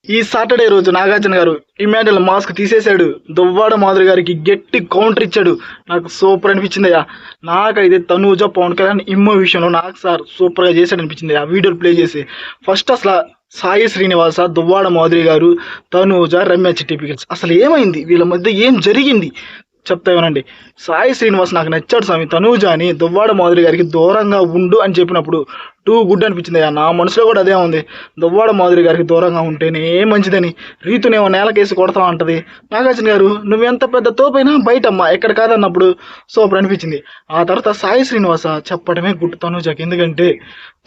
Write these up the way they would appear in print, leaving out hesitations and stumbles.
ఈ సాటర్డే రోజు నాగార్జున గారు ఇమాన్యుయల్ మాస్క్ తీసేశాడు. దువ్వాడ మాధురి గారికి గట్టి కౌంటర్ ఇచ్చాడు. నాకు సూపర్ అనిపించిందయ్యా. నాకైతే తనూజ పవన్ కళ్యాణ్ ఇమ్మో విషయంలో నాకు సార్ సూపర్గా చేశాడు అనిపించింది ఆ వీడియోలు ప్లే చేసి. ఫస్ట్ అసలు సాయి శ్రీనివాస, దువ్వాడ మాధురి గారు, తనూజ, రమ్య చిట్టిపికల్స్ అసలు ఏమైంది, వీళ్ళ మధ్య ఏం జరిగింది చెప్తా వినండి. సాయి శ్రీనివాస్ నాకు నచ్చాడు స్వామి. తనూజ అని దువ్వాడ మాధురి గారికి దూరంగా ఉండు అని చెప్పినప్పుడు టూ గుడ్ అనిపించింది. నా మనసులో కూడా అదే ఉంది, దువ్వాడ మాధురి గారికి దూరంగా ఉంటేనే మంచిదని. రీతునేమో నేలకేసి కొడతా అంటది. నాగార్జున గారు నువ్వెంత పెద్ద తోపైనా బయటమ్మా ఎక్కడ కాదన్నప్పుడు సూపర్ అనిపించింది. ఆ తర్వాత సాయి శ్రీనివాస చెప్పడమే గుడ్ తనూజకి. ఎందుకంటే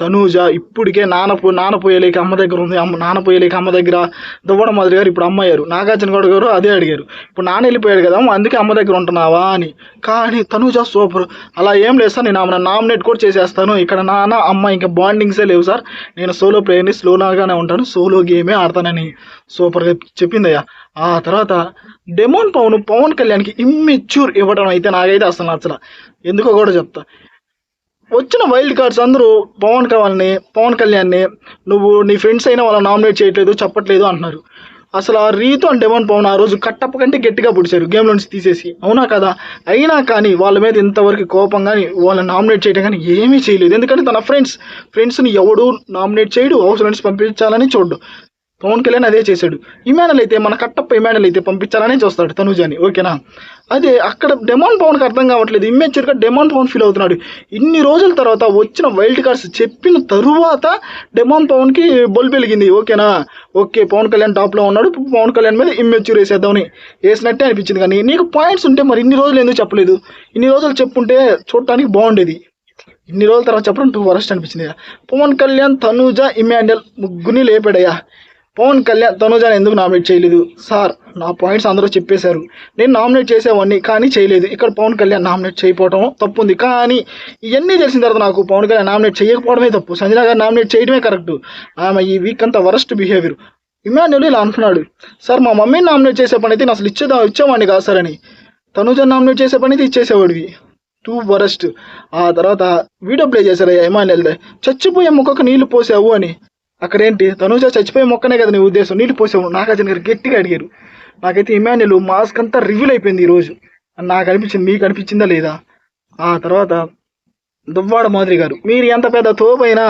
తనూజ ఇప్పటికే నాన్న పోయేలేక అమ్మ దగ్గర ఉంది, నాన్న పోయేలేక అమ్మ దగ్గర. దువ్వాడ మాధురి గారు ఇప్పుడు అమ్మ అయ్యారు. నాగార్జున గారు అదే అడిగారు, ఇప్పుడు నాన్న వెళ్ళిపోయాడు కదా అందుకే అమ్మ దగ్గర ఉంటున్నావా అని. కానీ తనూజ సూపర్, అలా ఏం లేదు సార్, నేను ఆమె నామినేట్ కూడా చేసేస్తాను, ఇక్కడ నాన్న అమ్మ ఇంకా బాండింగ్సే లేవు సార్, నేను సోలో ప్లేయర్ని, స్లోగానే ఉంటాను, సోలో గేమే ఆడతానని సూపర్గా చెప్పిందయ్యా. ఆ తర్వాత డెమోన్ పవన్ కళ్యాణ్కి ఇమ్మెచ్యూర్ ఇవ్వడం అయితే నాకైతే అసలు నచ్చల. ఎందుకో కూడా చెప్తా. వచ్చిన వైల్డ్ కార్డ్స్ అందరూ పవన్ కళ్యాణ్ని నువ్వు నీ ఫ్రెండ్స్ అయినా వాళ్ళని నామినేట్ చేయట్లేదు, చెప్పట్లేదు అంటున్నారు. అసలు ఆ రీతు అండ్ డెమోన్ పవన్ ఆ రోజు కట్టప్ప కంటే గట్టిగా పుడిచారు గేమ్లో నుంచి తీసేసి, అవునా కదా? అయినా కానీ వాళ్ళ మీద ఇంతవరకు కోపం కానీ వాళ్ళని నామినేట్ చేయడం కానీ ఏమీ చేయలేదు. ఎందుకంటే తన ఫ్రెండ్స్ని ఎవడు నామినేట్ చేయడు, హౌస్ నుంచి పంపించాలని చూడ్డు. పవన్ కళ్యాణ్ అదే చేశాడు. ఇమాన్యుయల్ అయితే మన కట్టప్ప ఇమాన్యుయల్ అయితే పంపించాలనే చూస్తాడు తనూజని, ఓకేనా? అదే అక్కడ డెమాన్ పవన్కి అర్థం కావట్లేదు, ఇమ్మెచ్యూర్గా డెమాన్ పవన్ ఫీల్ అవుతున్నాడు. ఇన్ని రోజుల తర్వాత వచ్చిన వైల్డ్ కార్డ్స్ చెప్పిన తరువాత డెమాన్ పవన్కి బొల్ వెలిగింది, ఓకేనా? ఓకే పవన్ కళ్యాణ్ టాప్లో ఉన్నాడు, పవన్ కళ్యాణ్ మీద ఇమ్మెచ్యూర్ వేసేద్దామని వేసినట్టే అనిపించింది. కానీ నీకు పాయింట్స్ ఉంటే మరి ఇన్ని రోజులు ఎందుకు చెప్పలేదు? ఇన్ని రోజులు చెప్పుంటే చూడటానికి బాగుండేది. ఇన్ని రోజుల తర్వాత చెప్పడం టూ వరస్ట్ అనిపించింది. పవన్ కళ్యాణ్, తనూజ, ఇమాన్యుయల్ ముగ్గురిని లేపాడయ్యా. పవన్ కళ్యాణ్ తనూజని ఎందుకు నామినేట్ చేయలేదు సార్? నా పాయింట్స్ అందరూ చెప్పేశారు, నేను నామినేట్ చేసేవాడిని కానీ చేయలేదు. ఇక్కడ పవన్ కళ్యాణ్ నామినేట్ చేయకపోవడం తప్పు ఉంది. కానీ ఇవన్నీ తెలిసిన తర్వాత నాకు పవన్ కళ్యాణ్ నామినేట్ చేయకపోవడమే తప్పు, సంజన గారు నామినేట్ చేయడమే కరెక్ట్. ఆమె ఈ వీక్ అంతా వరస్ట్ బిహేవియర్. ఇమాన్యుయల్ ఇలా అంటున్నాడు, సార్ మా మమ్మీని నామినేట్ చేసే పని అయితే అసలు ఇచ్చేవాడిని కాదు సార్ అని. తనూజని నామినేట్ చేసే పని అయితే ఇచ్చేసేవాడివి, టూ వరస్ట్. ఆ తర్వాత వీడియో ప్లే చేశారు ఇమాన్యుయల్, చచ్చిపోయే మొక్కకు నీళ్లు పోసావు అని. అక్కడేంటి తనూజ చచ్చిపోయే మొక్కనే కదా నీ ఉద్దేశం, నీళ్ళు పోసావు? నాగార్జున గారు గట్టిగా అడిగారు. నాకైతే ఇమాన్యుయల్ మాస్క్ అంతా రివీల్ అయిపోయింది ఈరోజు అని నాకు అనిపించింది. మీకు అనిపించిందా లేదా? ఆ తర్వాత దువ్వాడ మాధురి గారు, మీరు ఎంత పెద్ద తోపైనా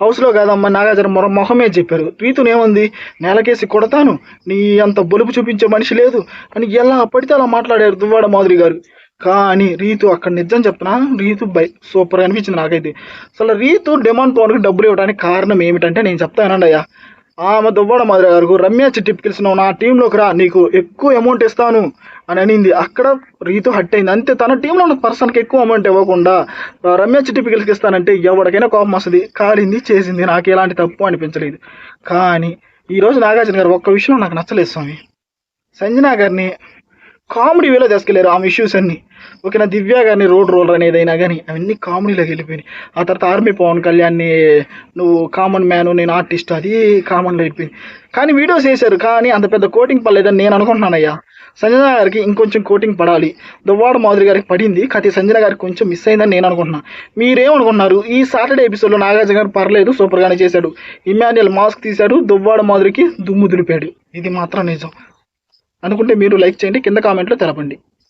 హౌస్లో కాదమ్మా నాగార్జున మొహమే చెప్పారు. రీతునేముంది, నేలకేసి కొడతాను, నీ అంత బొలుపు చూపించే మనిషి లేదు అని ఎలా పడితే అలా మాట్లాడారు దువ్వాడ మాధురి గారు. కానీ రీతు అక్కడ నిజం చెప్తున్నా, రీతు సూపర్ అనిపించింది నాకైతే. అసలు రీతు డెమాన్ పవన్కి డబ్బులు ఇవ్వడానికి కారణం ఏమిటంటే నేను చెప్తానండి అయ్యా. ఆమె దువ్వాడ మాధురి గారు రమ్య చిట్టిపికల్స్ నువ్వు నా టీంలోకి రా, నీకు ఎక్కువ అమౌంట్ ఇస్తాను అని అనింది. అక్కడ రీతు హట్ అయింది అంతే. తన టీంలో ఉన్న పర్సన్కి ఎక్కువ అమౌంట్ ఇవ్వకుండా రమ్య చిట్టిపికల్స్కి ఇస్తానంటే ఎవరికైనా కోపం వస్తుంది. కాలింది చేసింది, నాకు ఎలాంటి తప్పు అనిపించలేదు. కానీ ఈరోజు నాగార్జున గారు ఒక్క విషయంలో నాకు నచ్చలేదు స్వామి. సంజన గారిని కామెడీ వేలో తీసుకెళ్ళారు ఆమె ఇష్యూస్ అన్నీ, ఓకేనా? దివ్య గారిని రోడ్ రోలర్ అనేది అయినా కానీ అవన్నీ కామెడీలోకి వెళ్ళిపోయినాయి. ఆ తర్వాత ఆర్మీ పవన్ కళ్యాణ్ని నువ్వు కామన్ మ్యాను, నేను ఆర్టిస్ట్, అది కామన్లో అయిపోయింది. కానీ వీడియోస్ వేశారు కానీ అంత పెద్ద కోటింగ్ పడలేదని నేను అనుకుంటున్నానయ్యా. సంజన గారికి ఇంకొంచెం కోటింగ్ పడాలి. దువ్వాడ మాధురి గారికి పడింది, కానీ సంజన గారికి కొంచెం మిస్ అయిందని నేను అనుకుంటున్నాను. మీరేమనుకుంటున్నారు? ఈ సాటర్డే ఎపిసోడ్లో నాగార్జున గారు పర్లేదు, సూపర్గానే చేశాడు. ఇమాన్యుయల్ మాస్క్ తీశాడు, దువ్వాడ మాధురికి దుమ్ము దులిపాడు, ఇది మాత్రం నిజం అనుకుంటే మీరు లైక్ చేయండి, కింద కామెంట్లో తెలపండి.